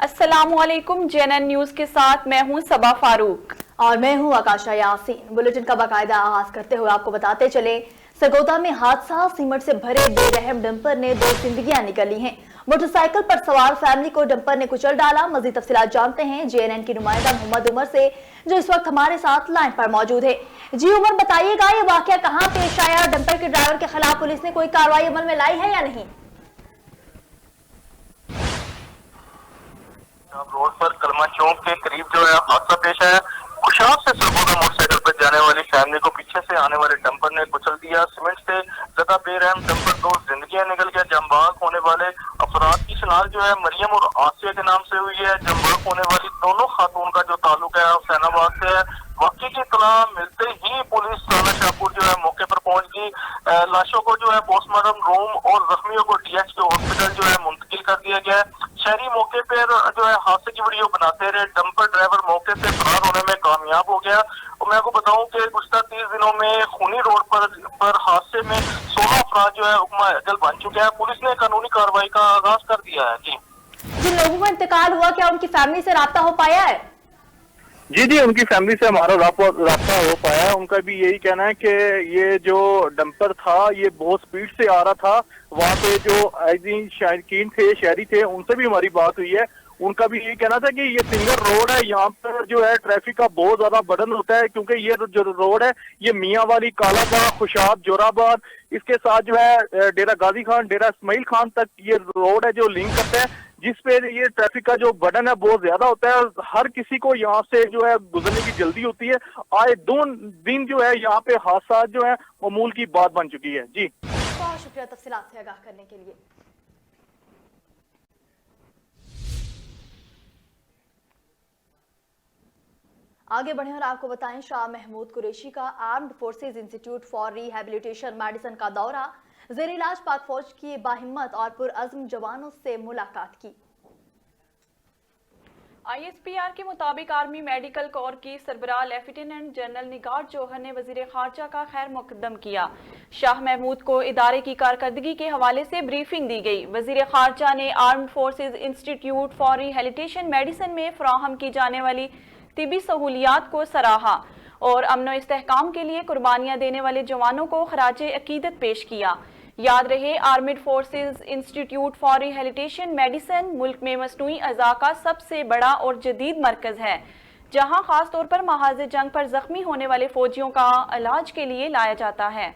अस्सलामुअलैकुम। JNN news के साथ मैं हूं सबा फारूक और मैं हूं आकाशा यासीन। बुलेटिन का बाकायदा आगाज करते हुए आपको बताते चले, सरगोदा में हादसा, सीमेंट से भरे बेरहम डंपर ने 2 जिंदगियां निकाली हैं। मोटरसाइकिल पर सवार फैमिली को डंपर ने कुचल डाला। मजीद तफसीलात जानते हैं JNN की नुमाइंदा मोहम्मद उमर से, जो इस वक्त हमारे साथ लाइन पर मौजूद है। जी उमर, बताइएगा ये वाकया कहाँ पेश आया? डंपर के ड्राइवर के खिलाफ पुलिस ने कोई कार्रवाई अमल में लाई है या नहीं? रोड पर कलमा चौक के करीब जो है हादसा पेश आया। खुशाब से सरगोदा मोटरसाइकिल पर जाने वाली फैमिली को पीछे से आने वाले डंपर ने कुचल दिया। सीमेंट से ज्यादा बेरहम डंपर 2 जिंदगियां निकल गया। जमबाग होने वाले अफराद की शनाख्त जो है मरियम और आसिया के नाम से हुई है। जमबाग होने वाली दोनों खातून का जो ताल्लुक है हुसैनाबाद से है। वाकई की इत्तला मिलते ही पुलिस थाना शाहपुर जो है मौके पर पहुंच गई। लाशों को जो है पोस्टमार्टम रूम और जख्मियों को DH हॉस्पिटल जो है मुंतकिल कर दिया गया है। शहरी मौके पर जो है हादसे की वीडियो बनाते रहे। डंपर ड्राइवर मौके से फरार होने में कामयाब हो गया। और मैं आपको बताऊं कि गुज़श्ता 30 दिनों में खूनी रोड पर हादसे में 16 अफराद जो है हुक्म अजल बन चुके हैं। पुलिस ने कानूनी कार्रवाई का आगाज कर दिया है। जी, जिन लोगों का इंतकाल हुआ, क्या उनकी फैमिली से राब्ता हो पाया है? जी, उनकी फैमिली से हमारा राब्ता हो पाया। उनका भी यही कहना है कि ये जो डंपर था ये बहुत स्पीड से आ रहा था। वहाँ पे जो शायकीन थे, शहरी थे, उनसे भी हमारी बात हुई है। उनका भी यही कहना था कि ये सिंगल रोड है, यहाँ पर जो है ट्रैफिक का बहुत ज्यादा बर्डन होता है, क्योंकि ये जो रोड है ये मियाँ वाली, कालाबाग, खुशाब, जोराबाद, इसके साथ जो है डेरा गाजी खान, डेरा इस्माइल खान तक ये रोड है जो लिंक करते हैं, जिस पे ये ट्रैफिक का जो बर्डन है बहुत ज्यादा होता है। हर किसी को यहाँ से जो है गुजरने की जल्दी होती है। आए 2 दिन जो है यहाँ पे हादसा जो है मामूल की बात बन चुकी है। जी, बहुत शुक्रिया तफसीलात से आगाह करने के लिए। आगे बढ़े और आपको बताएं, शाह महमूद कुरैशी का armed forces institute for rehabilitation medicine का दौरा। ज़ेर इलाज पाक फौज की बाहिम्मत और पुरअज़्म जवानों से मुलाकात की। ISPR के मुताबिक आर्मी मेडिकल कोर की सरबराह लेफ्टिनेंट जनरल निगार जौहर ने वजीर खारजा का खैर मुकद्दम किया। शाह महमूद को इदारे की कारकर्दगी के हवाले से ब्रीफिंग दी गई। वजीर खारजा ने armed forces institute for rehabilitation medicine में फराहम की जाने वाली तिबी सहूलियात को सराहा और अमन व इस्तेहकाम के लिए कुर्बानियां देने वाले जवानों को खराजे अकीदत पेश किया। याद रहे, armed forces institute for rehabilitation medicine मुल्क में मसनूई अज़ा का सबसे बड़ा और जदीद मरकज है, जहां खास तौर पर महाज जंग पर जख्मी होने वाले फौजियों का इलाज के लिए लाया जाता है।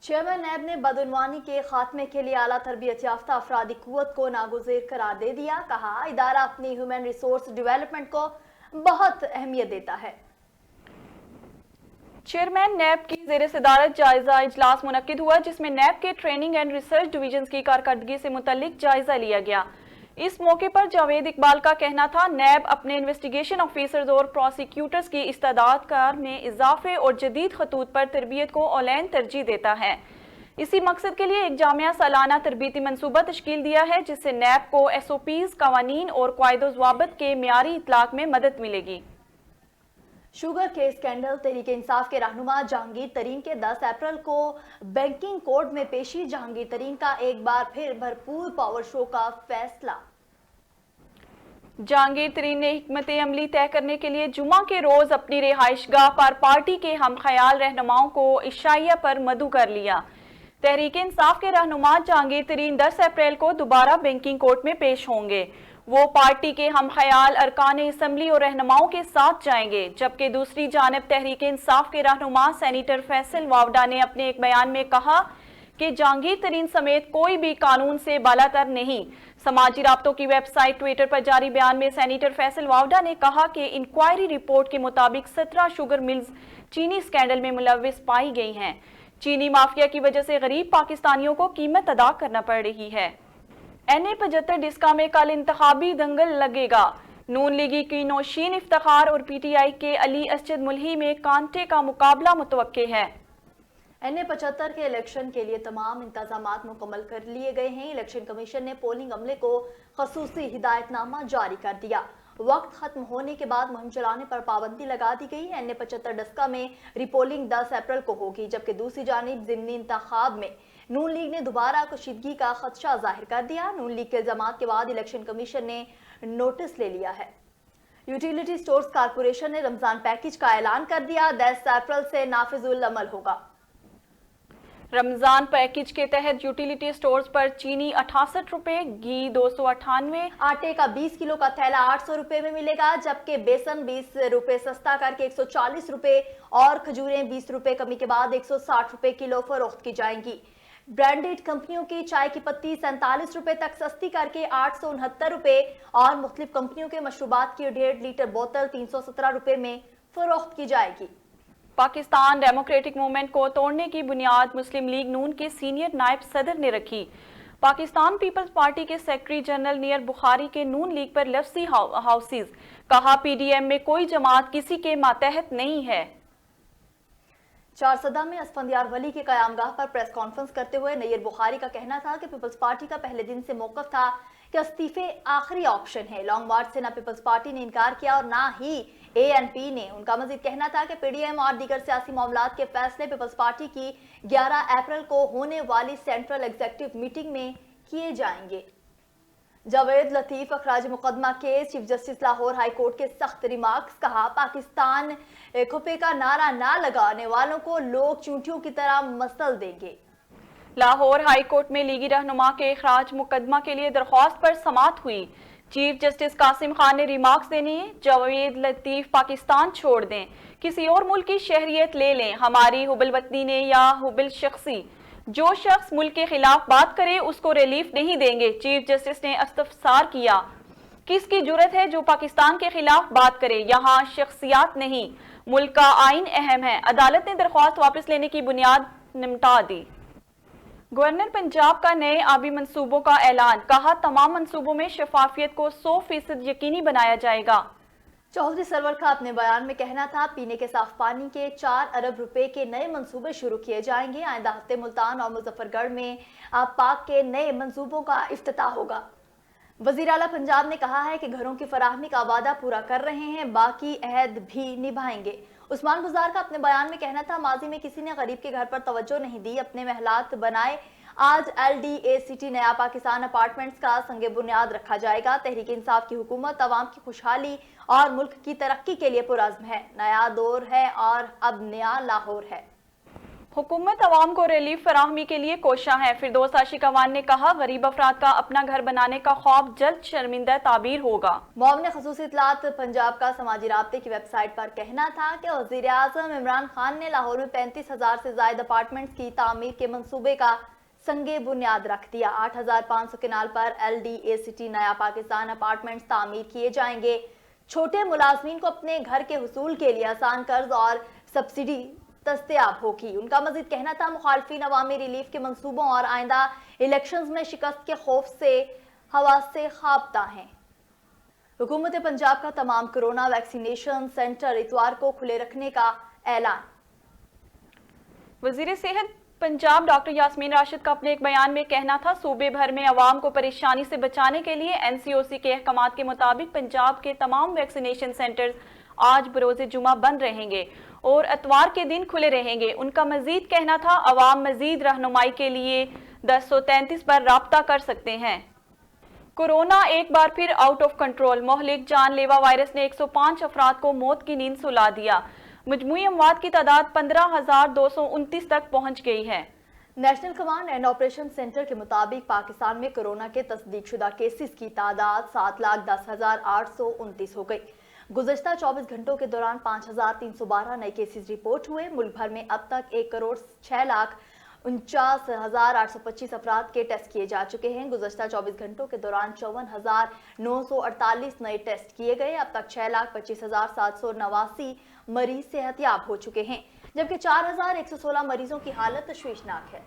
चेयरमैन नैब ने बदउनवानी के खात्मे के लिए आला तरबियत याफ्ता अफरादी कुव्वत को नागुज़ेर करार दे दिया। कहा, इदारा अपनी ह्यूमन रिसोर्स डेवलपमेंट को बहुत अहमियत देता है। चेयरमैन नैब की ज़ेर सदारत जायजा इजलास मुनक्किद हुआ, जिसमें नैब के ट्रेनिंग एंड रिसर्च डिवीजन की कारकर्दगी से मुतल्लिक जायजा लिया गया। इस मौके पर जावेद इकबाल का कहना था, नैब अपने इन्वेस्टिगेशन ऑफिसर्स और प्रोसिक्यूटर्स की इस्तादाद कार में इजाफे और जदीद खतूत पर तरबियत को औलैन तरजीह देता है। इसी मकसद के लिए एक जामिया सालाना तरबीती मनसूबा तश्कील दिया है, जिससे नैब को SOPs, कवानीन और कायदो ज़वाबित के मियारी इतलाक में मदद मिलेगी। शुगर के स्कैंडल, तहरीक इंसाफ के रहनुमा जहांगीर तरीन के 10 अप्रैल को बैंकिंग कोर्ट में पेशी। जहांगीर तरीन का एक बार फिर भरपूर पावर शो का फैसला। जहांगीर तरीन ने हिकमत अमली तय करने के लिए जुमा के रोज अपनी रिहाइशगाह पर पार्टी के हम ख्याल रहनुमाओं को इशाइया पर मदऊ कर लिया। तहरीक इंसाफ के रहनुमा जहांगीर तरीन 10 अप्रैल को दोबारा बैंकिंग कोर्ट में पेश होंगे। वो पार्टी के हम ख्याल अरकान असम्बली और रहनुमाओं के साथ जाएंगे, जबकि दूसरी जानब तहरीक इंसाफ के रहनुमा सेनेटर फैसल वावडा ने अपने एक बयान में कहा कि जहांगीर तरीन समेत कोई भी कानून से बालातर नहीं। समाजी राब्तों की वेबसाइट ट्विटर पर जारी बयान में सेनेटर फैसल वावडा ने कहा कि इंक्वायरी रिपोर्ट के मुताबिक 17 शुगर मिल्स चीनी स्कैंडल में मुलव्विस पाई गई हैं। चीनी माफिया की वजह से गरीब पाकिस्तानियों को कीमत अदा करना पड़ रही है। NA-75 डिस्का में कल इंतखाबी दंगल लगेगा। नून लीगी की नौशीन इफ्तिखार और PTI के अली असजद मुल्ही में कांटे का मुकाबला मुतवक्के है। NA-75 के इलेक्शन के लिए तमाम इंतजामात मुकम्मल कर लिए गए हैं। इलेक्शन कमीशन ने पोलिंग अमले को खसूसी हिदायतनामा जारी कर दिया। वक्त खत्म होने के बाद मुहिम चलाने पर पाबंदी लगा दी गई। NA-75 डस्का में रिपोलिंग 10 अप्रैल को होगी, जबकि दूसरी जानिब ज़िमनी इंतखाब में नून लीग ने दोबारा कशीदगी का खदशा जाहिर कर दिया। नून लीग के इल्जामात के बाद इलेक्शन कमीशन ने नोटिस ले लिया है। यूटिलिटी स्टोर्स कारपोरेशन ने रमजान पैकेज का ऐलान कर दिया। 10 अप्रैल से नाफिजुल अमल होगा। रमजान पैकेज के तहत यूटिलिटी स्टोर्स पर चीनी 68 रुपए, घी 298, आटे का 20 किलो का थैला 800 रुपए में मिलेगा, जबकि बेसन 20 रुपए सस्ता करके 140 रुपए और खजूरें 20 रुपए कमी के बाद 160 रुपए किलो फरोख्त की जाएंगी। ब्रांडेड कंपनियों की चाय की पत्ती 47 रुपए तक सस्ती करके 869 रुपए और मुख्तलिफ कंपनियों के मशरूबात की 1.5 लीटर बोतल 317 रुपए में फरोख्त की जाएगी। पाकिस्तान डेमोक्रेटिक मूवमेंट को तोड़ने की बुनियाद मुस्लिम लीग नून के सीनियर नायब सदर ने रखी। पाकिस्तान पीपल्स पार्टी के सेक्रेटरी जनरल नियर बुखारी के नून लीग पर लफ्जी हाउसिस, कहा पीडीएम में कोई जमात किसी के मातहत नहीं है। चारसदा में असफंदियार वली के कयामगाह पर प्रेस कॉन्फ्रेंस करते हुए नैयर बुखारी का कहना था कि पीपल्स पार्टी का पहले दिन से मौकफ था कि इस्तीफे आखिरी ऑप्शन है। लॉन्ग मार्च से ना पीपल्स पार्टी ने इनकार किया और ना ही एएनपी ने। उनका मजीद कहना था कि पीडीएम और दीगर सियासी मामलात के फैसले पीपल्स पार्टी की 11 अप्रैल को होने वाली सेंट्रल एग्जीक्यूटिव मीटिंग में किए जाएंगे। जावेद लतीफ अखराज मुकदमा case, chief justice Lahore high court के सख्त रिमार्क्स, कहा पाकिस्तान खुफे का नारा ना लगाने वालों को लोग चूंटियों की तरह मसल देंगे। लाहौर हाई कोर्ट में लीगी रहनुमा के अखराज मुकदमा के लिए दरख्वास्त पर समाअत हुई। चीफ जस्टिस कासिम खान ने रिमार्क्स देने, जावेद लतीफ पाकिस्तान छोड़ दें, किसी और मुल्क की शहरियत ले लें, हमारी हुबल वतनी ने या हुबल शख्सी, जो शख्स मुल्क के खिलाफ बात करे उसको रिलीफ नहीं देंगे। चीफ जस्टिस ने इस्तफसार किया, किसकी जुर्रत है जो पाकिस्तान के खिलाफ बात करे, यहाँ शख्सियात नहीं, मुल्क का आइन अहम है। अदालत ने दरख्वास्त वापस लेने की बुनियाद निमटा दी। गवर्नर पंजाब का नए आबी मंसूबों का ऐलान, कहा तमाम मंसूबों में शफाफियत को 100% यकीनी बनाया जाएगा। चौधरी सरवर का अपने बयान में कहना था पीने के साफ पानी के 4 अरब रुपए के नए मंसूबे शुरू किए जाएंगे। आइंदा हफ्ते मुल्तान और मुजफ्फरगढ़ में पाक के नए मंसूबों का इफ्तिताह होगा। वजीर आला पंजाब ने कहा है कि घरों की फराहमी का वादा पूरा कर रहे हैं, बाकी अहद भी निभाएंगे। उस्मान गुजार का अपने बयान में कहना था माजी में किसी ने गरीब के घर पर तवज्जो नहीं दी, अपने महलात बनाए। आज LDACT नया पाकिस्तान अपार्टमेंट्स का संगे बुनियाद रखा जाएगा। तहरीक इंसाफ की हुकूमत अवाम की खुशहाली और मुल्क की तरक्की के लिए पुरअज़्म है। नया दौर है और अब नया लाहौर है। हुकूमत अवाम को रिलीफ फराहमी के लिए कोशा है। फिरदौस आशिक अवान ने कहा गरीब अफराद का अपना घर बनाने का ख्वाब जल्द शर्मिंदा ताबीर होगा। मौमन खसूसी इत्तलात पंजाब का समाजी राब्ते की वेबसाइट पर कहना था कि वज़ीर आज़म इमरान खान ने लाहौर में 35,000 से ज्यादा अपार्टमेंट्स की तामीर के मंसूबे का संगे बुनियाद रख दिया। 8,500 किनाल पर LDACT नया पाकिस्तान अपार्टमेंट्स तामीर किए जाएंगे। छोटे मुलाजमीन को अपने घर के हुसूल के लिए आसान कर्ज और सब्सिडी दस्तयाब होगी। उनका मजीद कहना था मुखालफिन अवामी रिलीफ के मंसूबों और आइंदा इलेक्शंस में शिकस्त के खौफ से हवास से खाबता हैं। हुकूमत पंजाब का तमाम कोरोना वैक्सीनेशन सेंटर इतवार को खुले रखने का ऐलान। वजीर सेहत पंजाब डॉक्टर यास्मीन राशिद का अपने एक बयान में कहना था सूबे भर में अवाम को परेशानी से बचाने के लिए NCOC के अहकामात के मुताबिक पंजाब के तमाम वैक्सीनेशन सेंटर्स आज बरोज़े जुमा बंद रहेंगे और इतवार के दिन खुले रहेंगे। उनका मजीद कहना था अवाम मजीद रहनुमाई के लिए 1033 पर राब्ता कर सकते हैं। कोरोना एक बार फिर आउट ऑफ कंट्रोल, मोहलिक जानलेवा वायरस ने 105 अफराद को मौत की नींद सुला दिया। मजमूई अमवात की तादाद 15,229 तक पहुंच गई है। National command and operation centre के मुताबिक पाकिस्तान में कोरोना के तस्दीक शुदा केसेस की तादाद 7,10,829 हो गई। गुज़श्ता 24 घंटों के दौरान 5,312 नए केसेस रिपोर्ट हुए। मुल्क भर में अब तक 1,06,49,825 अफराद के टेस्ट किए जा चुके हैं। गुज़श्ता 24 घंटों के दौरान 54,948 नए टेस्ट किए गए। अब तक 6,25,789 मरीज सेहतयाब हो चुके हैं, जबकि 4,116 मरीजों की हालत तशवीशनाक है।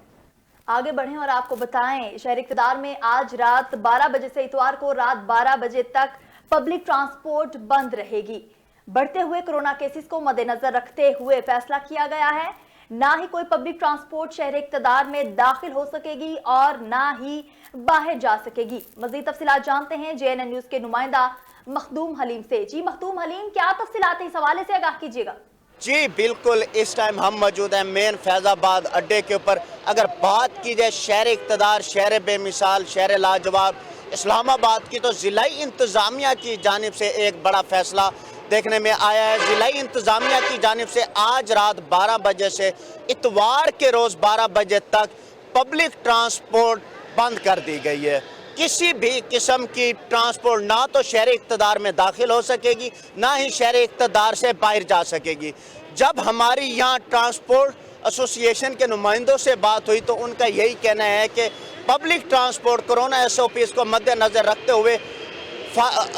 आगे बढ़ें और आपको बताएं, शहर इक़्तिदार में आज रात 12 बजे से इतवार को रात 12 बजे तक पब्लिक ट्रांसपोर्ट बंद रहेगी। बढ़ते हुए कोरोना केसेस को मद्देनजर रखते हुए फैसला किया गया है, ना ही कोई पब्लिक ट्रांसपोर्ट शहर इक़्तिदार में दाखिल हो सकेगी और ना ही बाहर जा सकेगी। मजीद तफसीलात जानते हैं JNN न्यूज के नुमाइंदा मखदूम हलीम से। जी मखदूम हलीम, क्या तफसीलात है, इस हवाले से आगाह कीजिएगा। जी बिल्कुल, इस टाइम हम मौजूद हैं मेन फैज़ाबाद अड्डे के ऊपर। अगर बात की जाए शहर इक़्तिदार, शहर बेमिसाल, शहर लाजवाब इस्लामाबाद की, तो ज़िलाई इंतज़ामिया की जानिब से एक बड़ा फ़ैसला देखने में आया है। ज़िलाई इंतज़ामिया की जानिब से आज रात 12 बजे से इतवार के रोज़ 12 बजे तक पब्लिक ट्रांसपोर्ट बंद कर दी गई है। किसी भी किस्म की ट्रांसपोर्ट ना तो शहर इक़्तिदार में दाखिल हो सकेगी, ना ही शहर इक़्तिदार से बाहर जा सकेगी। जब हमारी यहाँ ट्रांसपोर्ट एसोसिएशन के नुमाइंदों से बात हुई तो उनका यही कहना है कि पब्लिक ट्रांसपोर्ट कोरोना SOPs को मद्देनज़र रखते हुए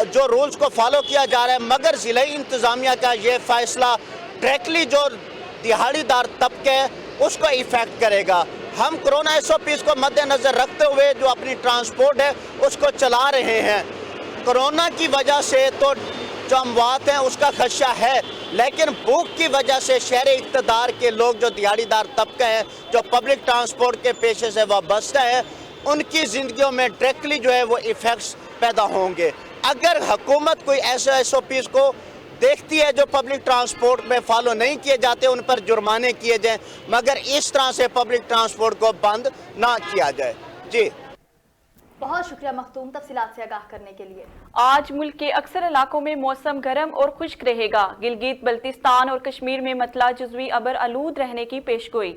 जो रूल्स को फॉलो किया जा रहा है, मगर ज़िला इंतज़ामिया का ये फ़ैसला डायरेक्टली जो दिहाड़ीदार तबके है उसको इफ़ेक्ट करेगा। हम कोरोना SOPs को मद्देनज़र रखते हुए जो अपनी ट्रांसपोर्ट है उसको चला रहे हैं। कोरोना की वजह से तो जो अमवात हैं उसका खदशा है, लेकिन भूख की वजह से शहर इक़्तिदार के लोग जो दिहाड़ीदार तबका है, जो पब्लिक ट्रांसपोर्ट के पेशे से वाबस्ता है, उनकी ज़िंदगियों में डायरेक्टली जो है वो इफ़ेक्ट्स पैदा होंगे। अगर हुकूमत कोई ऐसे SOPs को देखती है जो पब्लिक ट्रांसपोर्ट में फॉलो नहीं किए जाते, उन पर जुर्माने किए जाएं, मगर इस तरह से पब्लिक ट्रांसपोर्ट को बंद ना किया जाए। जी बहुत शुक्रिया मखतूम, तफसीलात से आगाह करने के लिए। आज मुल्क के अक्सर इलाकों में मौसम गर्म और खुश्क रहेगा। गिलगित बल्तिस्तान और कश्मीर में मतला जुज़वी अबर आलूद रहने की पेशगोई।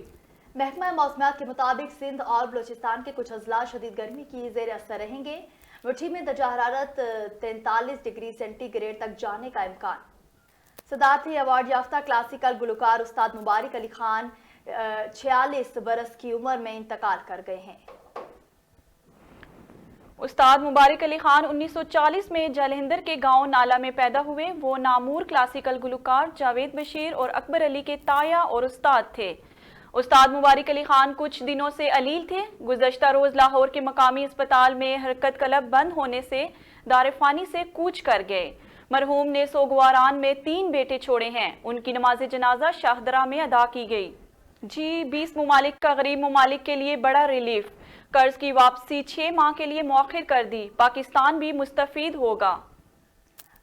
महकमा मौसमियात के मुताबिक सिंध और बलूचिस्तान के कुछ अजला शदीद गर्मी की ज़ेर असर रहेंगे। मुट्ठी में दर्जा हरारत 43 डिग्री सेंटीग्रेड तक जाने का इम्कान। सदारती अवार्ड याफ्ता क्लासिकल गुलकार उस्ताद मुबारक अली खान 46 बरस की उम्र में इंतकाल कर गए हैं। उस्ताद मुबारक अली खान 1940 में जलंधर के गांव नाला में पैदा हुए। वो नामूर क्लासिकल गुलकार जावेद बशीर और अकबर अली के ताया और उस्ताद थे। उस्ताद मुबारक अली खान कुछ दिनों से अलील थे। गुज़श्ता रोज़ लाहौर के मकामी अस्पताल में हरकत कलब बंद होने से दारफ़ानी से कूच कर गए। मरहूम ने सोगवारान में 3 बेटे छोड़े हैं। उनकी नमाज जनाजा शाहदरा में अदा की गई। जी 20 ममालिक का गरीब ममालिक के लिए बड़ा रिलीफ। कर्ज की वापसी 6 माह के लिए मौखिर कर दी। पाकिस्तान भी मुस्तफीद होगा।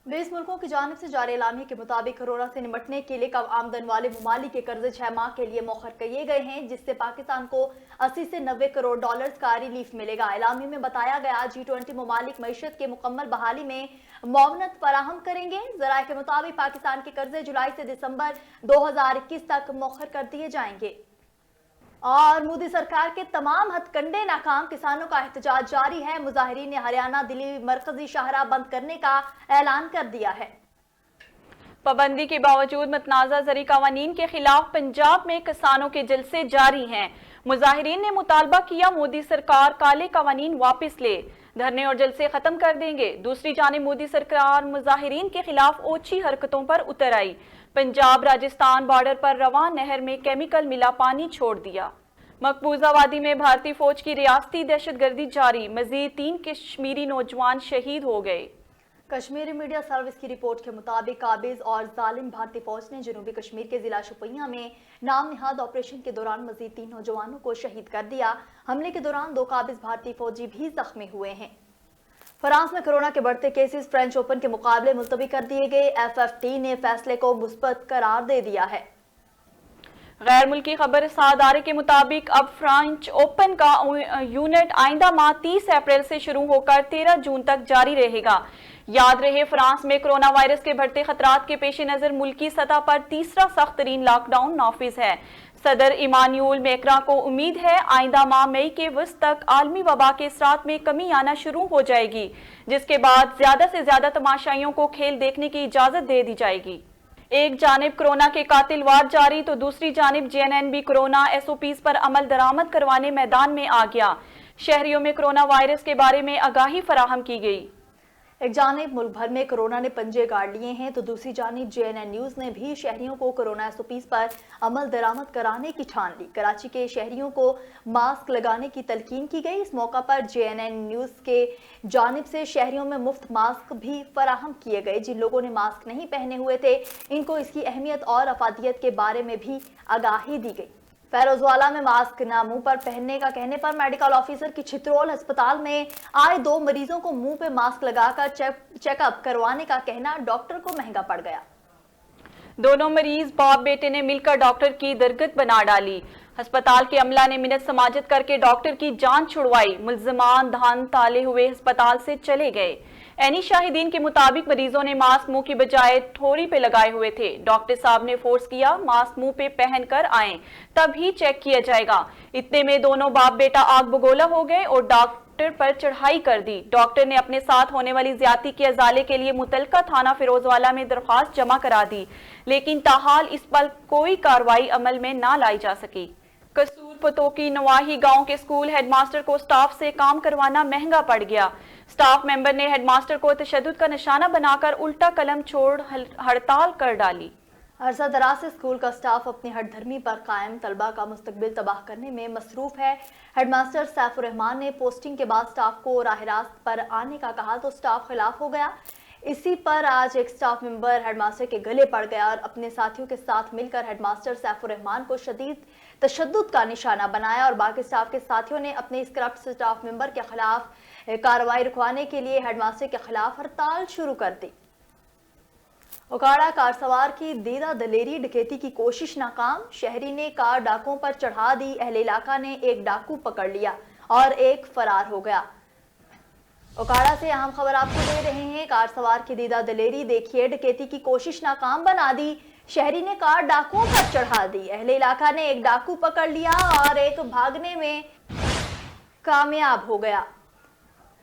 20 मुल्कों की जानिब से जारी एलामिया के मुताबिक कोरोना से निपटने के लिए कम आमदन वाले ममालिक के कर्जे 6 माह के लिए मौखर किए गए हैं, जिससे पाकिस्तान को 80 से 90 करोड़ डॉलर्स का रिलीफ मिलेगा। एलामिया में बताया गया G20 ममालिक मईशत के मुकम्मल बहाली में मुआवनत फराहम करेंगे। ज़राए के मुताबिक पाकिस्तान के कर्जे जुलाई से दिसंबर 2021 तक मौखर कर दिए जाएंगे। और मोदी सरकार के तमाम हथकंडे नाकाम, किसानों का एहतजाज जारी है। मुजाहिरीन ने हरियाणा दिल्ली मरकजी शाहराह बंद करने का ऐलान कर दिया है। पाबंदी के बावजूद मतनाज़ा ज़री कवानीन के खिलाफ पंजाब में किसानों के जलसे जारी हैं। मुजाहिरीन ने मुतालबा किया मोदी सरकार काले कवानीन वापस ले, धरने और जलसे खत्म कर देंगे। दूसरी जानिब मोदी सरकार मुजाहिरीन के खिलाफ ओछी हरकतों पर उतर आई। पंजाब राजस्थान बॉर्डर पर रवां नहर में केमिकल मिला पानी छोड़ दिया। मकबूजा वादी में भारतीय फौज की रियासती दहशतगर्दी जारी। मजीद 3 कश्मीरी नौजवान शहीद हो गए। कश्मीरी मीडिया सर्विस की रिपोर्ट के मुताबिक काबिज और जालिम भारतीय फौज ने जनूबी कश्मीर के जिला शोपियां में नाम निहाद ऑपरेशन के दौरान मजीद 3 नौजवानों को शहीद कर दिया। हमले के दौरान 2 काबिज भारतीय फौजी भी जख्मी हुए हैं। फ्रांस में कोरोना के बढ़ते केसेस फ्रेंच ओपन के मुकाबले मुलतवी कर दिए गए। FFT ने फैसले को मुस्बत करार दे दिया है। गैर मुल्की खबर सादारे के मुताबिक अब फ्रेंच ओपन का यूनिट आइंदा माह 30 अप्रैल से शुरू होकर 13 जून तक जारी रहेगा। याद रहे फ्रांस में कोरोना वायरस के बढ़ते खतरात के पेश नजर मुल्की सतह पर तीसरा सख्त तरीन लॉकडाउन नाफिज है। सदर इमानुएल मैक्रों को उम्मीद है आइंदा माह मई के वस्त तक आलमी वबा के असरात में कमी आना शुरू हो जाएगी, जिसके बाद ज्यादा से ज्यादा तमाशाइयों को खेल देखने की इजाजत दे दी जाएगी। एक जानिब कोरोना के कातिल वार जारी तो दूसरी जानिब JNN भी कोरोना SOPs पर अमल दरामद करवाने मैदान में आ गया। शहरियों में कोरोना वायरस के बारे में आगाही फराहम की गई। एक जानिब मुल्क भर में कोरोना ने पंजे गाड़ लिए हैं तो दूसरी जानिब JNN न्यूज़ ने भी शहरियों को कोरोना SOPs पर अमल दरामद कराने की ठान ली। कराची के शहरियों को मास्क लगाने की तलकीन की गई। इस मौका पर JNN न्यूज़ के जानिब से शहरियों में मुफ्त मास्क भी फराहम किए गए। जिन लोगों ने मास्क नहीं पहने हुए थे, इनको इसकी अहमियत और अफादियत के बारे में भी आगाही दी गई। फैरोजवाला में मास्क ना मुंह पर पहनने का कहने पर मेडिकल ऑफिसर की छित्रोल अस्पताल में आए 2 मरीजों को मुंह पे मास्क लगाकर चेकअप करवाने का कहना डॉक्टर को महंगा पड़ गया। दोनों मरीज बाप बेटे ने मिलकर डॉक्टर की दरगत बना डाली। अस्पताल के अमला ने मिन्नत समाजत करके डॉक्टर की जान छुड़वाई। मुल्जिमान धान ताले हुए अस्पताल से चले गए। एनी शाहिदीन के मुताबिक मरीजों ने मास्क मुंह की बजाय ठोरी पे लगाए हुए थे। डॉक्टर साहब ने फोर्स किया मास्क मुंह पे पहन कर आए, तभी चेक किया जाएगा। इतने में दोनों बाप बेटा आग बगोला हो गए और डॉक्टर पर चढ़ाई कर दी। डॉक्टर ने अपने साथ होने वाली ज्यादती के अजाले के लिए मुतलका थाना फिरोजवाला में दरख्वास्त जमा करा दी, लेकिन ताहाल इस पर कोई कार्रवाई अमल में ना लाई जा सकी। कसूर पतोकी नवाही गांव के स्कूल हेडमास्टर को स्टाफ से काम करवाना महंगा पड़ गया। स्टाफ मेंबर ने हेडमास्टर को तशद्दुद का निशाना बनाकर उल्टा कलम छोड़ हड़ताल कर डाली। अरसा दराज से स्कूल का स्टाफ अपनी हठधर्मी पर कायम तलबा का मुस्तकबिल तबाह करने में मसरूफ है। हेडमास्टर सैफुर रहमान ने पोस्टिंग के बाद स्टाफ को राह रास्त पर आने का कहा तो स्टाफ खिलाफ हो गया। इसी पर आज एक स्टाफ मेंबर हेडमास्टर के गले पड़ गया और अपने साथियों के साथ मिलकर हेडमास्टर सैफुर रहमान को शदीद तशद्दुद का निशाना बनाया और बाकी स्टाफ के साथियों ने अपने इस करप्ट स्टाफ मेंबर के खिलाफ कार्रवाई रुकवाने के लिए हेडमास्टर के खिलाफ हड़ताल शुरू कर दी। उकाड़ा कार सवार की दीदा दलेरी डकैती की कोशिश नाकाम। शहरी ने कार डाकुओं पर चढ़ा दी। अहले इलाका ने एक डाकू पकड़ लिया और एक फरार हो गया। उकाड़ा से अहम खबर आपको दे रहे हैं। कार सवार की दीदा दलेरी देखिए, डकैती की कोशिश नाकाम बना दी। शहरी ने कार डाकुओं पर चढ़ा दी। अहले इलाका ने एक डाकू पकड़ लिया और एक भागने में कामयाब हो गया।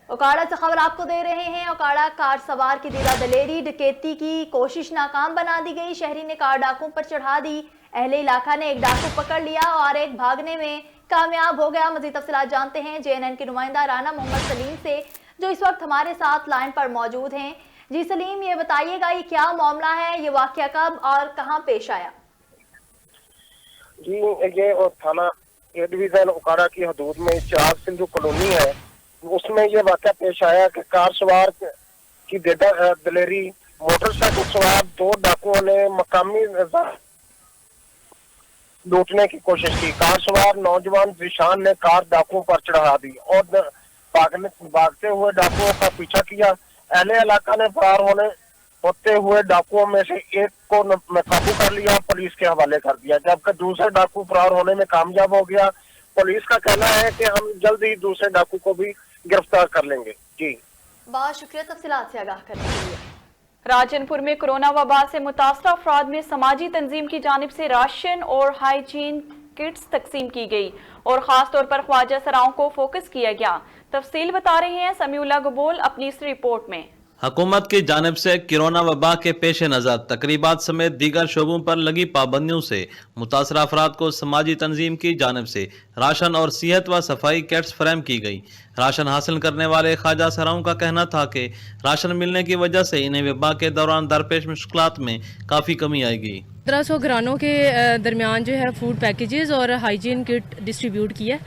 उकाड़ा से खबर आपको दे रहे हैं। उकाड़ा कार सवार की दीदा दलेरी डकैती की कोशिश नाकाम बना दी गई। शहरी ने कार डाकुओं पर चढ़ा दी। अहले इलाका ने एक डाकू पकड़ लिया और एक भागने में कामयाब हो गया। मजीद तफसीलात जानते हैं JNN के नुमाइंदा राना मोहम्मद सलीम से, जो इस वक्त हमारे साथ लाइन पर मौजूद हैं। जी सलीम, ये बताइएगा ये क्या मामला है, ये वाकया कब और कहां पेश आया? जी, ये थाना ए डिवीजन उकाड़ा की हदूद में चार सिंधु कॉलोनी है, उसमें ये वाकया पेश आया कि कार सवार की दलेरी मोटरसाइकिल सवार दो डाकुओं ने मकामी लूटने की कोशिश की। कार सवार नौजवान जिशान ने कार डाकुओं पर चढ़ा दी और भागते हुए डाकुओं का पीछा किया। अहले इलाका ने फरार होते हुए डाकुओं में से एक को काबू कर लिया, पुलिस के हवाले कर दिया, जबकि दूसरा डाकू फरार होने में कामयाब हो गया। पुलिस का कहना है कि हम जल्द ही दूसरे डाकू को भी गिरफ्तार कर लेंगे। जी, बहुत शुक्रिया तफसीलात से आगाह करने के लिए। राजनपुर में कोरोना वबा से मुतासरा अफराद में समाजी तंजीम की जानिब से राशन और हाइजीन किट्स तकसीम की गई और खास तौर पर ख्वाजा सराओं को फोकस किया गया। तफसील बता रहे हैं समीउल्लाह गबोल अपनी इस रिपोर्ट में। हुकूमत की जानिब से कोरोना वबा के पेश नज़र तकरीबात समेत दीगर शोबों पर लगी पाबंदियों से मुतासरा अफराद को समाजी तंजीम की जानिब से राशन और सेहत व सफाई किट्स फराहम की गई। राशन हासिल करने वाले ख्वाजा सराओं का कहना था कि राशन मिलने की वजह से इन्हें वबा के दौरान दरपेश मुश्किलात में काफ़ी कमी आएगी। 1500 घरानों के दरमियान जो है फूड पैकेजेस और हाइजीन किट डिस्ट्रीब्यूट की है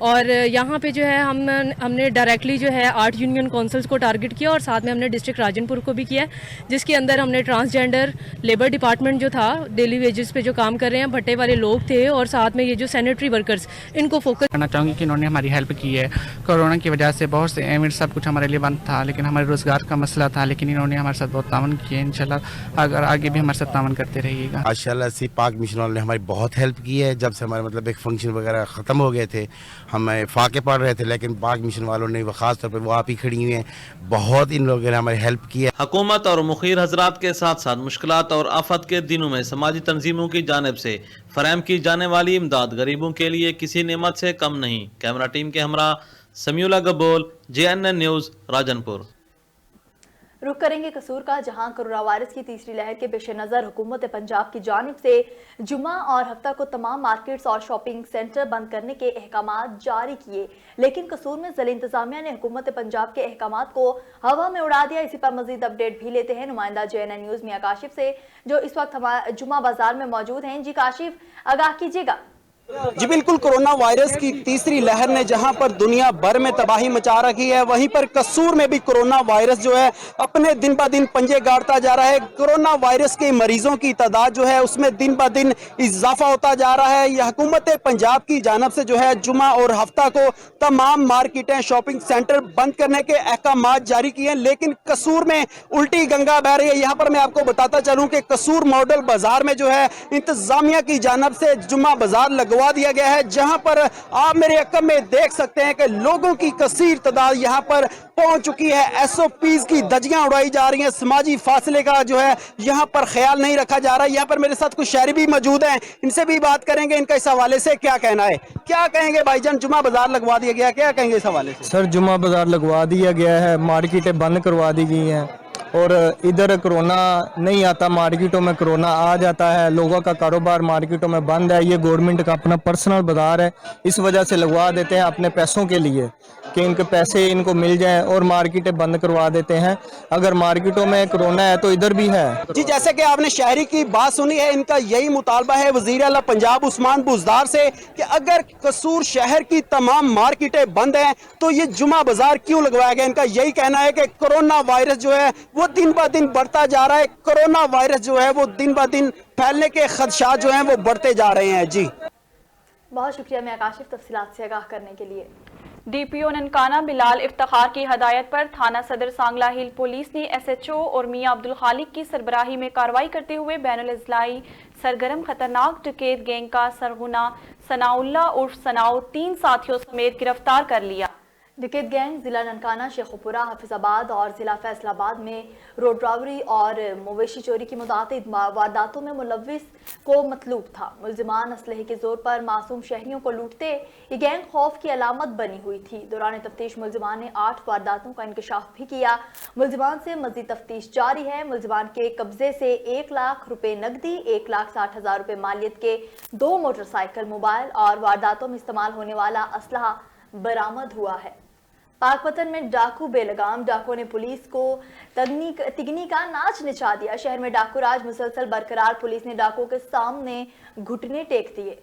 और यहाँ पे जो है हमने डायरेक्टली जो है 8 यूनियन काउंसिल्स को टारगेट किया और साथ में हमने डिस्ट्रिक्ट राजनपुर को भी किया, जिसके अंदर हमने ट्रांसजेंडर लेबर डिपार्टमेंट जो था, डेली वेजेस पे जो काम कर रहे हैं, भट्टे वाले लोग थे और साथ में ये जो सैनिटरी वर्कर्स, इनको फोकस करना चाहूँगी कि इन्होंने हमारी हेल्प की है। कोरोना की वजह से बहुत से एमिट सब कुछ हमारे लिए बंद था, लेकिन हमारे रोज़गार का मसला था, लेकिन इन्होंने हमारे साथ बहुत तावन किया। इंशाल्लाह अगर आगे भी हमारे साथ तावन करते रहिएगा। माशाल्लाह से पाक मिशन वालों ने हमारी बहुत हेल्प की है। जब से हमारे मतलब एक फंक्शन वगैरह ख़त्म हो गए थे, हम फाके पड़ रहे थे, लेकिन पाक मिशन वालों ने खास तौर पर वो आप ही खड़ी हुई हैं, बहुत इन लोगों ने हमारी हेल्प की है। हुकूमत और मुखीर हजरात के साथ साथ मुश्किलात और आफत के दिनों में समाजी तंजीमों की जानिब से फराहम की जाने वाली इमदाद गरीबों के लिए किसी नेमत से कम नहीं। कैमरा टीम के हमरा समीउल्लाह गबोल, JNN न्यूज़, राजनपुर। रुख करेंगे कसूर का, जहां कोरोना वायरस की तीसरी लहर के पेश नज़र हुकूमत पंजाब की जानिब से जुमा और हफ्ता को तमाम मार्केट्स और शॉपिंग सेंटर बंद करने के अहकामात जारी किए, लेकिन कसूर में ज़िला इंतजामिया ने हुकूमत पंजाब के अहकामात को हवा में उड़ा दिया। इसी पर मजीद अपडेट भी लेते हैं नुमाइंदा JNN न्यूज़ मियां काशिफ से, जो इस वक्त हमारे जुमा बाजार में मौजूद हैं। जी काशिफ, आगाह कीजिएगा। جی بالکل، کورونا وائرس کی تیسری لہر نے جہاں پر دنیا بھر میں تباہی مچا رکھی ہے، وہیں پر قصور میں بھی کورونا وائرس جو ہے اپنے دن بہ دن پنجے گاڑتا جا رہا ہے۔ کورونا وائرس کے مریضوں کی تعداد جو ہے اس میں دن بہ دن اضافہ ہوتا جا رہا ہے۔ یہ حکومت پنجاب کی جانب سے جو ہے جمعہ اور ہفتہ کو تمام مارکیٹیں، شاپنگ سینٹر بند کرنے کے احکامات جاری کیے ہیں، لیکن قصور میں الٹی گنگا بہہ رہی ہے۔ یہاں پر میں آپ کو بتاتا چلوں کہ قصور ماڈل بازار میں جو ہے انتظامیہ کی جانب سے جمعہ بازار لگوا دیا گیا ہے، جہاں پر آپ میرے عقب میں دیکھ سکتے ہیں کہ لوگوں کی کثیر تعداد یہاں پر پہنچ چکی ہے۔ ایس او پیز کی دھجیاں اڑائی جا رہی ہیں، سماجی فاصلے کا جو ہے یہاں پر خیال نہیں رکھا جا رہا ہے۔ یہاں پر میرے ساتھ کچھ شہری بھی موجود ہیں، ان سے بھی بات کریں گے، ان کا اس حوالے سے کیا کہنا ہے۔ کیا کہیں گے بھائی جان، جمعہ بازار لگوا دیا گیا، کیا کہیں گے اس حوالے سے؟ سر جمعہ بازار لگوا دیا گیا ہے، مارکیٹیں بند کروا دی گئی ہیں، اور ادھر کرونا نہیں آتا، مارکیٹوں میں کرونا آ جاتا ہے، لوگوں کا کاروبار مارکیٹوں میں بند ہے۔ یہ گورنمنٹ کا اپنا پرسنل بازار ہے، اس وجہ سے لگوا دیتے ہیں اپنے پیسوں کے لیے کہ ان کے پیسے ان کو مل جائیں، اور مارکیٹیں بند کروا دیتے ہیں۔ اگر مارکیٹوں میں کرونا ہے تو ادھر بھی ہے۔ جی جیسے کہ آپ نے شہری کی بات سنی ہے، ان کا یہی مطالبہ ہے وزیر اعلیٰ پنجاب عثمان بزدار سے کہ اگر قصور شہر کی تمام مارکیٹیں بند ہیں تو یہ جمعہ بازار کیوں لگوایا گیا۔ ان کا یہی کہنا ہے کہ کورونا وائرس جو ہے وہ دن بہ دن بڑھتا جا رہا ہے، کورونا وائرس جو ہے وہ دن بہ دن پھیلنے کے خدشات جو ہیں وہ بڑھتے جا رہے ہیں۔ جی بہت شکریہ میں کاشف تفصیلات سے آگاہ کرنے کے لیے۔ ڈی پی او ننکانہ بلال افتخار کی ہدایت پر تھانہ صدر سانگلہ ہل پولیس نے ایس ایچ او اور میاں عبدالخالق کی سربراہی میں کارروائی کرتے ہوئے بین الاضلاعی سرگرم خطرناک ڈکیت گینگ کا سرغنہ ثناء اللہ عرف ثناء 3 ساتھیوں سمیت گرفتار کر لیا۔ ڈکیت گینگ ضلع ننکانہ، شیخوپورہ، حافظ آباد اور ضلع فیصل آباد میں روڈ رابری اور مویشی چوری کی متعدد وارداتوں میں ملوث کو مطلوب تھا۔ ملزمان اسلحے کے زور پر معصوم شہریوں کو لوٹتے، یہ گینگ خوف کی علامت بنی ہوئی تھی۔ دوران تفتیش ملزمان نے 8 وارداتوں کا انکشاف بھی کیا۔ ملزمان سے مزید تفتیش جاری ہے۔ ملزمان کے قبضے سے 1 لاکھ روپے نقدی، 1,60,000 روپے مالیت کے 2 موٹر سائیکل، موبائل اور وارداتوں میں استعمال ہونے والا اسلحہ برآمد ہوا ہے۔ پاک پتن میں ڈاکو بے لگام، ڈاکو نے پولیس کو تگنی کا ناچ نچا دیا۔ شہر میں ڈاکو راج مسلسل برقرار، پولیس نے ڈاکو کے سامنے گھٹنے ٹیک دیے۔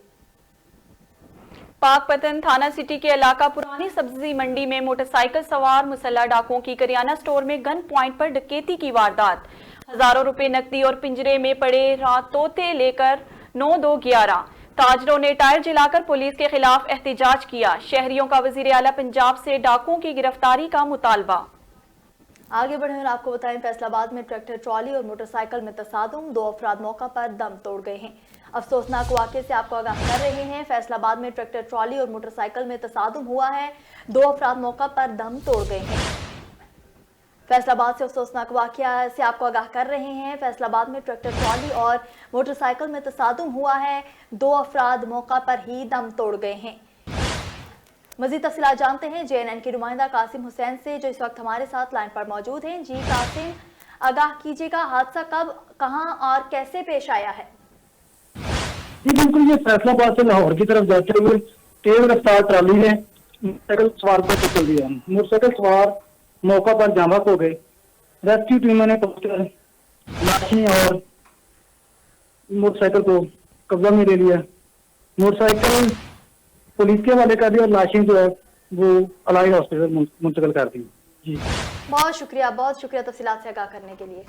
پاک پتن تھانہ سٹی کے علاقہ پرانی سبزی منڈی میں موٹر سائیکل سوار مسلح ڈاکوؤں کی کریانہ سٹور میں گن پوائنٹ پر ڈکیتی کی واردات، ہزاروں روپے نقدی اور پنجرے میں پڑے رات طوطے لے کر 9211۔ تاجروں نے ٹائر جلا کر پولیس کے خلاف احتجاج کیا۔ شہریوں کا وزیر اعلیٰ پنجاب سے ڈاکوؤں کی گرفتاری کا مطالبہ۔ آگے بڑھیں اور آپ کو بتائیں، فیصل آباد میں ٹریکٹر ٹرالی اور موٹر سائیکل میں تصادم، 2 افراد موقع پر دم توڑ گئے ہیں۔ افسوسناک واقعے سے آپ کو آگاہ کر رہے ہیں۔ فیصل آباد میں ٹریکٹر ٹرالی اور موٹر سائیکل میں تصادم ہوا ہے، 2 افراد موقع پر دم توڑ گئے ہیں۔ فیصل آباد سے افسوسناک واقعہ سے آپ کو آگاہ کر رہے ہیں۔ فیصل آباد میں ٹریکٹر ٹرالی اور موٹر سائیکل میں تصادم ہوا ہے، 2 افراد موقع پر ہی دم توڑ گئے ہیں۔ مزید تفصیلات جانتے ہیں JNN کے نمائندہ قاسم حسین سے، جو اس وقت ہمارے ساتھ لائن پر موجود ہیں۔ جی قاسم، آگاہ کیجیے گا، حادثہ کب، کہاں اور کیسے پیش آیا ہے؟ جی بالکل، یہ فیصل آباد سے لاہور کی طرف جاتے ہوئے تیز رفتار ٹرالی نے موٹر سائیکل سوار کو ٹکر دیا۔ موٹر سائیکل سوار موقع پر جاں بحق ہو گئے۔ ریسکیو ٹیموں نے پہنچ کر لاشیں اور موٹر سائیکل کو قبضہ میں لے لیا۔ موٹر سائیکل پولیس کے حوالے کر دی اور لاشیں جو ہے وہ الائڈ ہاسپٹل منتقل کر دی۔ جی بہت شکریہ تفصیلات سے آگاہ کرنے کے لیے۔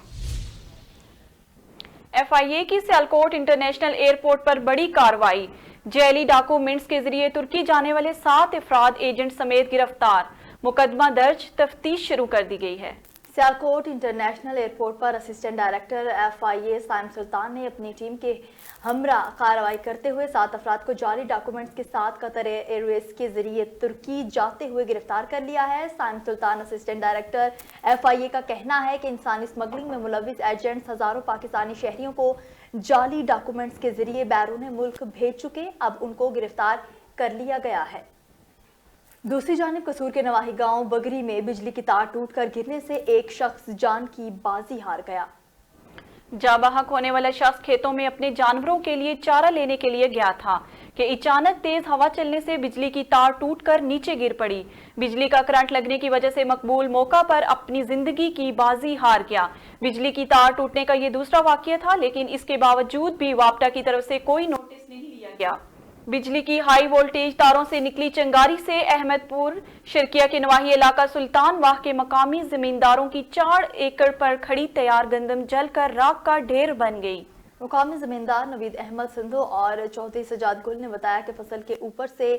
FIA کی سیالکوٹ انٹرنیشنل ایئرپورٹ پر بڑی کارروائی، جعلی ڈاکومنٹس کے ذریعے ترکی جانے والے 7 افراد ایجنٹ سمیت گرفتار، مقدمہ درج، تفتیش شروع کر دی گئی ہے۔ سیالکوٹ انٹرنیشنل ایئرپورٹ پر اسسٹنٹ ڈائریکٹر FIA سائم سلطان نے اپنی ٹیم کے ہمراہ کارروائی کرتے ہوئے 7 افراد کو جعلی ڈاکومنٹس کے ساتھ قطر ایئر ویز کے ذریعے ترکی جاتے ہوئے گرفتار کر لیا ہے۔ سائم سلطان اسسٹنٹ ڈائریکٹر FIA کا کہنا ہے کہ انسانی اسمگلنگ میں ملوث ایجنٹس ہزاروں پاکستانی شہریوں کو جعلی ڈاکومنٹس کے ذریعے بیرون ملک بھیج چکے، اب ان کو گرفتار کر لیا گیا ہے۔ دوسری جانب قصور کے نواحی گاؤں بگری میں بجلی کی تار ٹوٹ کر گرنے سے ایک شخص جان کی بازی ہار گیا۔ جاں بحق ہونے والا شخص کھیتوں میں اپنے جانوروں کے لیے چارہ لینے کے لیے گیا تھا کہ اچانک تیز ہوا چلنے سے بجلی کی تار ٹوٹ کر نیچے گر پڑی۔ بجلی کا کرنٹ لگنے کی وجہ سے مقبول موقع پر اپنی زندگی کی بازی ہار گیا۔ بجلی کی تار ٹوٹنے کا یہ دوسرا واقعہ تھا، لیکن اس کے باوجود بھی وابڈا کی طرف سے کوئی نوٹس نہیں لیا گیا۔ बिजली की हाई वोल्टेज तारों से निकली चिंगारी से अहमदपुर शर्किया के नवाही इलाका सुल्तान वाह के मकामी जमींदारों की 4 एकड़ पर खड़ी तैयार गंदम जलकर राख का ढेर बन गई। मुकामी जमींदार नवीद अहमद सिंधु और चौधरी सजाद गुल ने बताया कि फसल के ऊपर से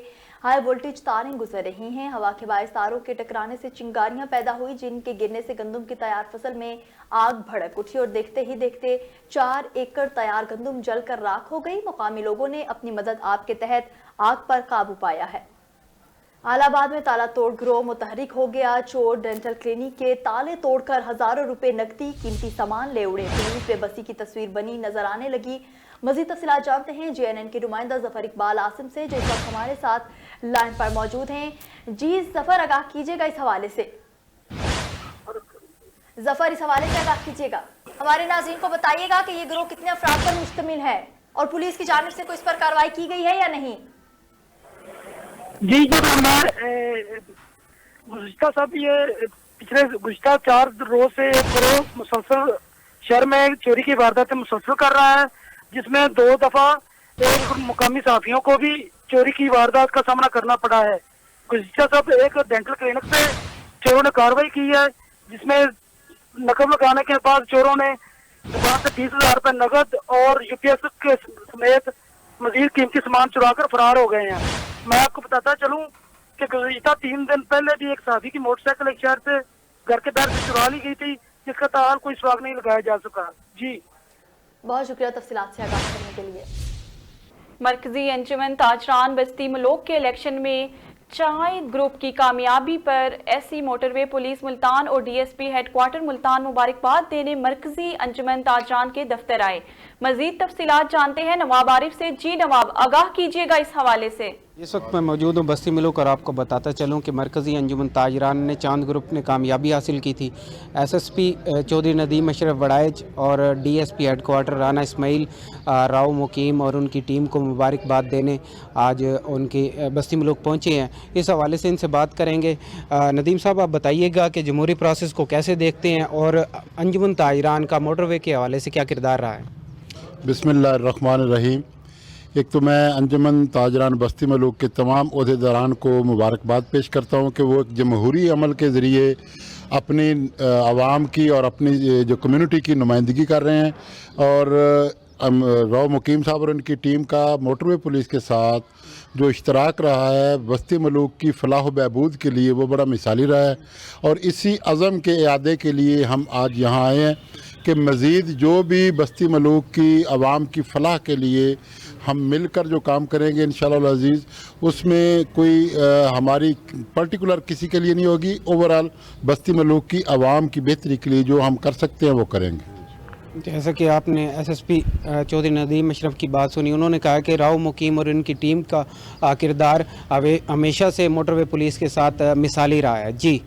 हाई वोल्टेज तारें गुजर रही हैं। हवा के बायस तारों के टकराने से चिंगारियां पैदा हुई, जिनके गिरने से गंदम की तैयार फसल में आग भड़क उठी और देखते ही देखते 4 एकड़ तैयार गंदम जलकर राख हो गई। मुकामी लोगों ने अपनी मदद आप के तहत आग पर काबू पाया है। आलाबाद में ताला तोड़ गिरोह मुतहरिक हो गया। चोर डेंटल क्लिनिक के ताले तोड़कर हजारों रुपए नकदी कीमती सामान ले उड़े। पुलिस बेबसी की तस्वीर बनी नजर आने लगी। मजीद तफसीलात जानते हैं JNN के नुमाइंदा जफर इकबाल आसिम से, जो इस वक्त हमारे साथ लाइन पर मौजूद हैं। जी जफर, आगाह कीजिएगा इस हवाले से। जफर, इस हवाले से आगाह कीजिएगा, हमारे नाज़रीन को बताइएगा कि ये गिरोह कितने अफराद पर मुश्तमिल है और पुलिस की जानिब से कोई इस पर कार्रवाई की गई है या नहीं? जी मैं गुज़िश्ता साहब ये पिछले गुज़िश्ता 4 रोज से गिरोह मुसलसल शहर में चोरी की वारदातें मुसलसल कर रहा है, जिसमें 2 दफा मुकामी सहाफियों को भी चोरी की वारदात का सामना करना पड़ा है। गुज़िश्ता साहब एक डेंटल क्लिनिक पे चोरों ने कार्रवाई की है, जिसमें नकब लगाने के बाद चोरों ने दुकान से 20,000 रुपए नगद और UPS के समेत मजीद कीमती सामान चुरा कर फरार हो गए हैं। मैं आपको बताता चलूं कि गुज़िश्ता 3 दिन पहले भी एक साथी की मोटरसाइकिल एक शहर से घर के बाहर से चुरा ली गई थी, जिसका ताल कोई सुराग नहीं लगाया जा सका। जी बहुत शुक्रिया तफसीलात से आगाह करने के लिए। मरकजी अंजुमन ताजरान बस्ती मलोक के इलेक्शन में चाय ग्रुप की कामयाबी पर SC मोटरवे पुलिस मुल्तान और DSP हेडक्वार्टर मुल्तान मुबारकबाद देने मरकजी अंजुमन ताजरान के दफ्तर आए। मजीद तफसीलात जानते हैं नवाब आरिफ से। जी नवाब, आगाह कीजिएगा इस हवाले से। इस वक्त मैं मौजूद हूँ बस्ती मलूक और आपको बताता चलूँ कि मरकज़ी अंजुमन ताजरान ने चांद ग्रुप ने कामयाबी हासिल की थी। SSP चौधरी नदीम अशरफ वड़ाइज और DSP हेडक्वार्टर राना इस्माइल राव मुकीम और उनकी टीम को मुबारकबाद देने आज उनके बस्ती मलूक पहुँचे हैं। इस हवाले से इनसे बात करेंगे। नदीम साहब, आप बताइएगा कि जमहूरी प्रोसेस को कैसे देखते हैं और अंजुमन ताजरान का मोटरवे के हवाले से क्या किरदार रहा है? बिस्मिल्लाहिर्रहमानिर्रहीम। एक तो मैं अंजुमन ताजरान बस्ती मलूक के तमाम ओहदेदारान को मुबारकबाद पेश करता हूँ कि वो एक जमहूरी अमल के ज़रिए अपनी आवाम की और अपनी जो कम्युनिटी की नुमाइंदगी कर रहे हैं। और राव मुकीम साहब और उनकी टीम का मोटरवे पुलिस के साथ जो इश्तराक रहा है बस्ती मलूक की फलाह बहबूद के लिए, वो बड़ा मिसाली रहा है। और इसी अज़म के इआदे के लिए हम आज यहाँ आए हैं कि मज़ीद जो भी बस्ती मलूक की आवाम की फलाह के लिए हम मिलकर जो काम करेंगे इंशाअल्लाह अज़ीज़, उसमें कोई हमारी पर्टिकुलर किसी के लिए नहीं होगी। ओवरऑल बस्ती मलूक की आवाम की बेहतरी के लिए जो हम कर सकते हैं वो करेंगे। जैसा कि आपने SSP चौधरी नदीम अशरफ की बात सुनी, उन्होंने कहा कि राव मुकीम और उनकी टीम का किरदार हमेशा से मोटरवे पुलिस के साथ मिसाली रहा है। जी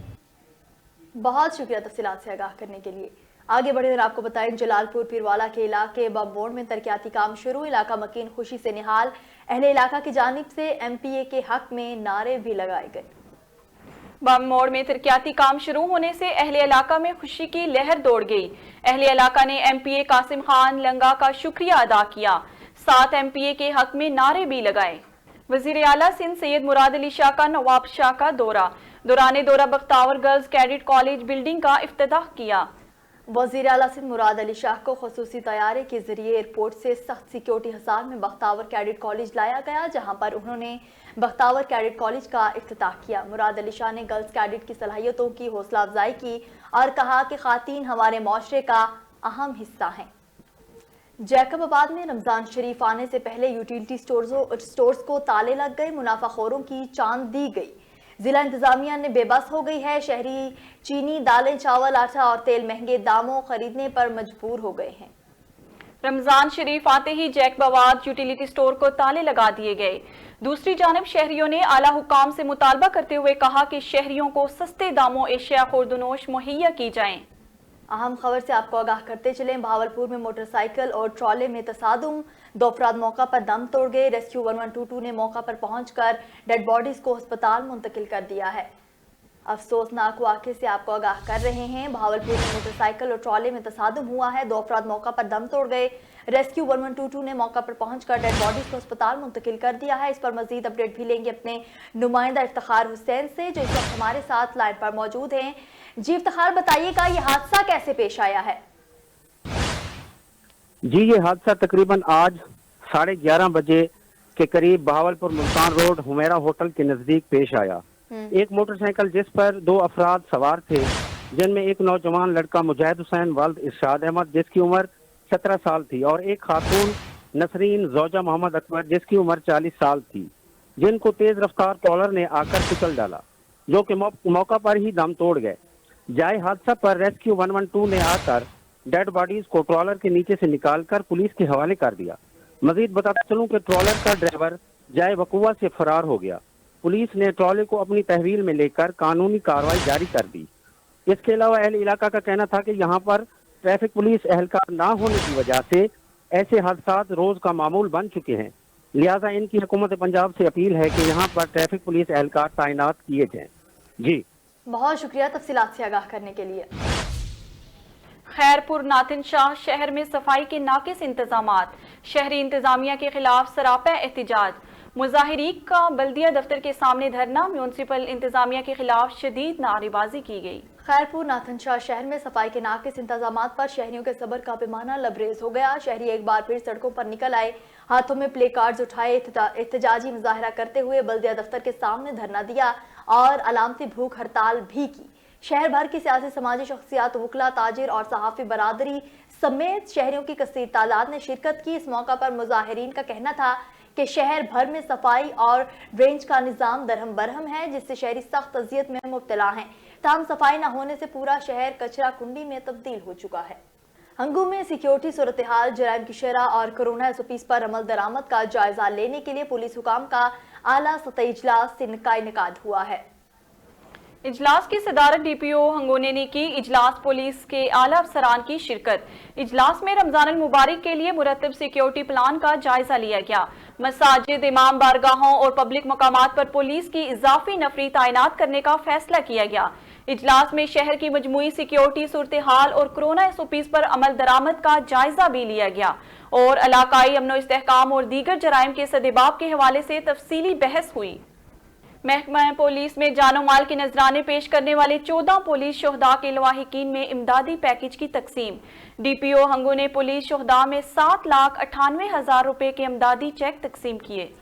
बहुत शुक्रिया तफसीलात से आगाह करने के लिए। आगे बढ़े और आपको बताएं, जलालपुर पीरवाला के इलाके बम मोड़ में तरक्याती काम शुरू। इलाका मकीन खुशी से निहाल। अहले इलाका की जानिब से MPA के हक में नारे भी लगाए गए। बम मोड़ में तरक्याती काम शुरू होने से अहले इलाका में खुशी की लहर दौड़ गई। अहले इलाका ने MPA कासिम खान लंगा का शुक्रिया अदा किया, साथ MPA के हक में नारे भी लगाए। वजीर आला सिंध सैयद मुराद अली शाह का नवाब शाह का दौरान दौरा Bakhtawar girls cadet college building का इफ्तिताह किया। वज़ीर आला सिंध मुराद अली शाह को खसूसी तैयारे के जरिए एयरपोर्ट से सख्त सिक्योरिटी हिसार में बख्तावर कैडेट कॉलेज लाया गया, जहां पर उन्होंने बख्तावर कैडेट कॉलेज का इफ्तिताह किया। मुराद अली शाह ने गर्ल्स कैडेट की सलाहियतों की हौसला अफजाई की और कहा कि खातीन हमारे माशरे का अहम हिस्सा हैं। जैकबाबाद में रमजान शरीफ आने से पहले यूटिलिटी स्टोर्स को ताले लग गए। मुनाफाखोरों की चांद दी गई। जिला इंतजामिया ने बेबस हो गई है। शहरी चीनी, दालें, चावल, आटा और तेल महंगे दामों खरीदने पर मजबूर हो गए हैं। रमजान शरीफ आते ही जैकबाबाद यूटिलिटी स्टोर को ताले लगा दिए गए। दूसरी जानिब शहरियों ने आला हुकाम से मुतालबा करते हुए कहा कि शहरियों को सस्ते दामों एशिया खुर्दनोश मुहैया की जाएं। अहम खबर से आपको आगाह करते चलें, भावलपुर में मोटरसाइकिल और ट्रॉले में तसादुम। 2 अफराद मौका पर दम तोड़ गए। रेस्क्यू 1122 ने मौका पर पहुंचकर डेड बॉडीज को अस्पताल मुंतकिल कर दिया है। अफसोसनाक वाक़े से आपको आगाह कर रहे हैं। भावलपुर में मोटरसाइकिल और ट्रॉले में तसादुम हुआ है। 2 अफराद मौका पर दम तोड़ गए। रेस्क्यू 1122 ने मौका पर पहुंचकर डेड बॉडीज को अस्पताल मुंतकिल कर दिया है। इस पर मजीद अपडेट भी लेंगे अपने नुमाइंदा इफ्तिखार हुसैन से, जो इस वक्त हमारे साथ लाइन पर मौजूद हैं। जी इफ्तिखार, बताइएगा ये हादसा कैसे पेश आया है? जी, ये हादसा तकरीबन आज 11:30 बजे के करीब बहावलपुर मुल्तान रोड हुमेरा होटल के नजदीक पेश आया। एक मोटरसाइकिल जिस पर 2 अफराद सवार थे, जिनमें एक नौजवान लड़का मुजाहिद हुसैन वालिद इरशाद अहमद जिसकी उम्र 17 साल थी और एक खातून नसरीन जोजा मोहम्मद अकबर जिसकी उम्र 40 साल थी, जिनको तेज रफ्तार ट्रॉलर ने आकर कुचल डाला, जो कि मौका पर ही दम तोड़ गए। जाए हादसा पर रेस्क्यू 112 ने आकर डेड बॉडीज को ट्रॉलर के नीचे से निकालकर पुलिस के हवाले कर दिया। मजीद बताता चलूं कि ट्रॉलर का ड्राइवर जाए वकुआ से फरार हो गया। पुलिस ने ट्रॉले को अपनी तहवील में लेकर कानूनी कार्रवाई जारी कर दी। इसके अलावा अहल इलाका का कहना था कि यहाँ पर ट्रैफिक पुलिस एहलकार ना होने की वजह से ऐसे हादसात रोज का मामूल बन चुके हैं। लिहाजा इनकी हुकूमत पंजाब से अपील है कि यहाँ पर ट्रैफिक पुलिस एहलकार तैनात किए जाएं। जी, बहुत शुक्रिया तफसीलात से आगाह करने के लिए। खैरपुर नातिन शाह शहर में सफाई के नाकिस इंतजामात, शहरी इंतजामिया के खिलाफ सरापा एहतजाज। मुजाहिरीन का बल्दिया दफ्तर के सामने धरना, म्यूनसिपल इंतजामिया के खिलाफ शदीद नारेबाजी की गई। खैरपुर नाथन शाह शहर में सफाई के नाकिस इंतजामात पर शहरियों के सब्र का पैमाना लबरेज हो गया। शहरी एक बार फिर सड़कों पर निकल आए, हाथों में प्ले कार्ड्स उठाए, एहतजाजी मुजाहरा करते हुए बल्दिया दफ्तर के सामने धरना दिया और अलामती भूख हड़ताल भी की। शहर भर की सियासी समाजी शख्सियात, वकला, ताजिर और सहाफ़ी बरादरी समेत शहरियों की कसीर तादाद ने शिरकत की। इस मौका पर मुजाहिरीन का कहना था कि शहर भर में सफाई और ड्रेनेज का निज़ाम दरहम बरहम है, जिससे शहरी सख्त अजियत में मुब्तला हैं। ताम सफाई न होने से पूरा शहर कचरा कुंडी में तब्दील हो चुका है। हंगू में सिक्योरिटी सूरत हाल, जराइम की शरह और कोरोना SOPs पर अमल दरामद का जायजा लेने के लिए पुलिस हुकाम का आला सतही इजलास इनेकाद हुआ है। इजलास की सदारत DPO हंगोने ने की। इजलास पुलिस के आला अफसरान की शिरकत। इजलास में रमजान मुबारक के लिए मुरतब सिक्योरिटी प्लान का जायजा लिया गया। मसाजिद, इमाम बारगाहों और पब्लिक मकामात पर पुलिस की इजाफी नफरी तैनात करने का फैसला किया गया। इजलास में शहर की मजमूई सिक्योरिटी सूरत हाल और कोरोना SOPs पर अमल दरामद का जायजा भी लिया गया और इलाकाई अमनो इस्तेहकाम और दीगर जराइम के सदेबाब के हवाले से तफसीली बहस हुई। महकमा पुलिस में जानो माल के नजराने पेश करने वाले 14 पुलिस शोहदा के लवाहिकीन में इमदादी पैकेज की तकसीम। DPO हंगू ने पुलिस शोहदा में 7,98,000 रुपए के इमदादी चेक तकसीम किए।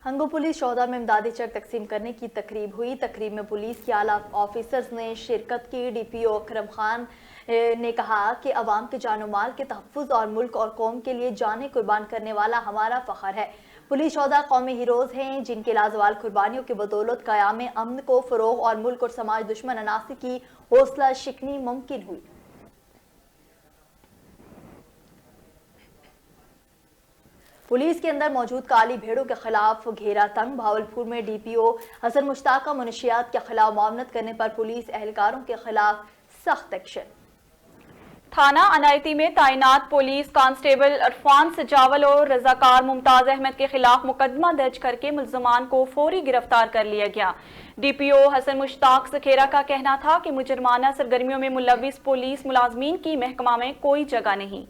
हंगू पुलिस शोहदा में इमदादी चेक तकसीम करने की तकरीब हुई। तकरीब में पुलिस के आला ऑफिसर्स ने शिरकत की। DPO अकरम खान ने कहा कि अवाम के जानो माल के तहफ़्फ़ुज़ और मुल्क और कौम के लिए जाने कुर्बान करने वाला हमारा फ़ख्र है। पुलिस शोहदा कौमी हीरोज़ हैं, जिनके लाजवाल कुर्बानियों की बदौलत क़याम अमन को फ़रोग़ और मुल्क और समाज दुश्मन अनासी की हौसला शिकनी मुमकिन हुई। पुलिस के अंदर मौजूद काली भेड़ों के खिलाफ घेरा तंग। भावलपुर में DPO हसन मुश्ताक का मुनशियात के खिलाफ मामलत करने पर पुलिस एहलकारों के खिलाफ सख्त एक्शन। थाना अनायती में तैनात पुलिस कांस्टेबल अरफान सजावल और रजाकार मुमताज अहमद के खिलाफ मुकदमा दर्ज करके मुल्जमान को फौरी गिरफ्तार कर लिया गया। DPO हसन मुश्ताक सखेरा का कहना था कि मुजरमाना सरगर्मियों में मुलविस पुलिस मुलाजमीन की महकमा में कोई जगह नहीं।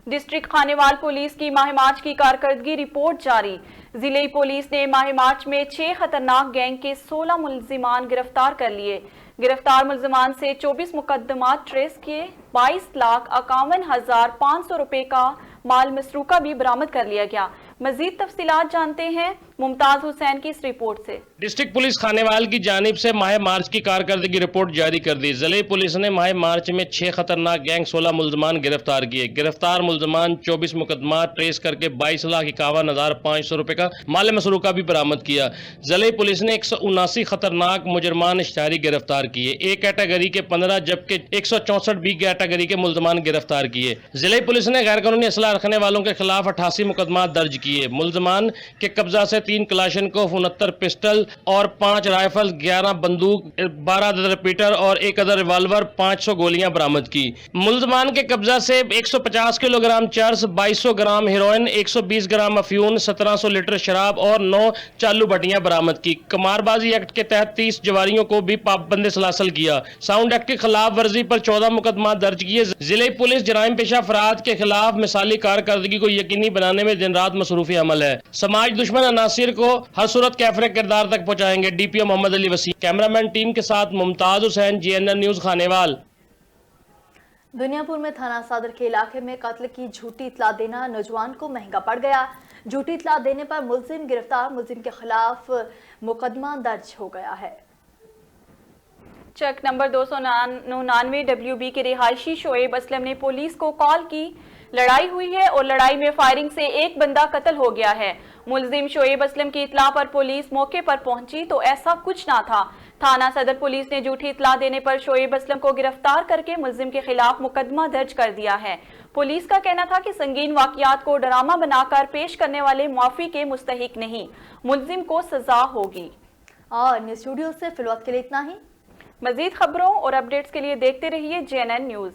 डिस्ट्रिक्ट खानेवाल पुलिस की माह मार्च की कारकर्दगी रिपोर्ट जारी। जिले पुलिस ने माह मार्च में 6 खतरनाक गैंग के 16 मुलजिमान गिरफ्तार कर लिए। गिरफ्तार मुलजमान से 24 मुकदमात ट्रेस किए। 22,51,500 रुपए का माल मसरूका भी बरामद कर लिया गया। मजीद तफसीलात जानते हैं मुमताज हुसैन की इस रिपोर्ट से। डिस्ट्रिक्ट पुलिस खानेवाल की जानिब से माह मार्च की कारकर्दगी रिपोर्ट जारी कर दी। जिले पुलिस ने माह मार्च में 6 खतरनाक गैंग 16 मुलजमान गिरफ्तार किए। गिरफ्तार मुलजमान 24 मुकदमात ट्रेस करके 22,51,500 रुपए का माल मसरूका भी बरामद किया। जिले पुलिस ने 179 खतरनाक मुजरमान इश्तिहारी गिरफ्तार किए। ए कैटेगरी के 15 जबकि 164 बी कैटेगरी के मुलजमान गिरफ्तार किए। जिले पुलिस ने गैर कानूनी असला रखने वालों के खिलाफ 88 मुकदमा दर्ज किए। मुलजमान के कब्जा से 3 कलाशनकोव, 69 पिस्टल और 5 राइफल, 11 बंदूक, 12 अदद रिपीटर और 1 अदद रिवाल्वर, 500 गोलियां बरामद की। मुलजमान के कब्जा से 150 किलोग्राम चर्स, 2200 ग्राम हेरोइन, 120 ग्राम अफ्यून, 1700 लीटर शराब और 9 चालू भट्टियां बरामद की। कमारबाजी एक्ट के तहत 30 जवारियों को भी पाबंद सलासल किया। साउंड एक्ट की खिलाफ वर्जी पर 14 मुकदमा दर्ज किए। जिले पुलिस जराइम पेशा अफराद के खिलाफ मिसाली कारकर्दगी को यकीनी बनाने में दिन रात मसरूफी अमल है। समाज दुश्मन अनासिर को हर सूरत कैफरे किरदार तक पहुंचाएंगे। DPO Mohammad Ali Waseem. Cameraman team के साथ मुमताज हुसैन, JNN न्यूज खानेवाल। दुनियापुर में थाना सदर के इलाके में कत्ल की झूठी इतला देना नौजवान को महंगा पड़ गया। झूठी इतला देने पर मुलजिम गिरफ्तार, मुलजिम के खिलाफ मुकदमा दर्ज हो गया है। चक नंबर 299 WB के रिहायशी शोएब असलम ने पुलिस को कॉल की, लड़ाई हुई है और लड़ाई में फायरिंग से एक बंदा कत्ल हो गया है। मुलजिम शोएब असलम की इतला पर पुलिस मौके पर पहुंची तो ऐसा कुछ ना था। थाना सदर पुलिस ने झूठी इतला देने पर शोएब असलम को गिरफ्तार करके मुलजिम के खिलाफ मुकदमा दर्ज कर दिया है। पुलिस का कहना था कि संगीन वाकयात को ड्रामा बनाकर पेश करने वाले मुआफी के मुस्तहिक नहीं, मुलजिम को सजा होगी। और न्यूज़ स्टूडियो से फिलहाल के लिए इतना ही। मजीद खबरों और अपडेट्स के लिए देखते रहिए JNN न्यूज।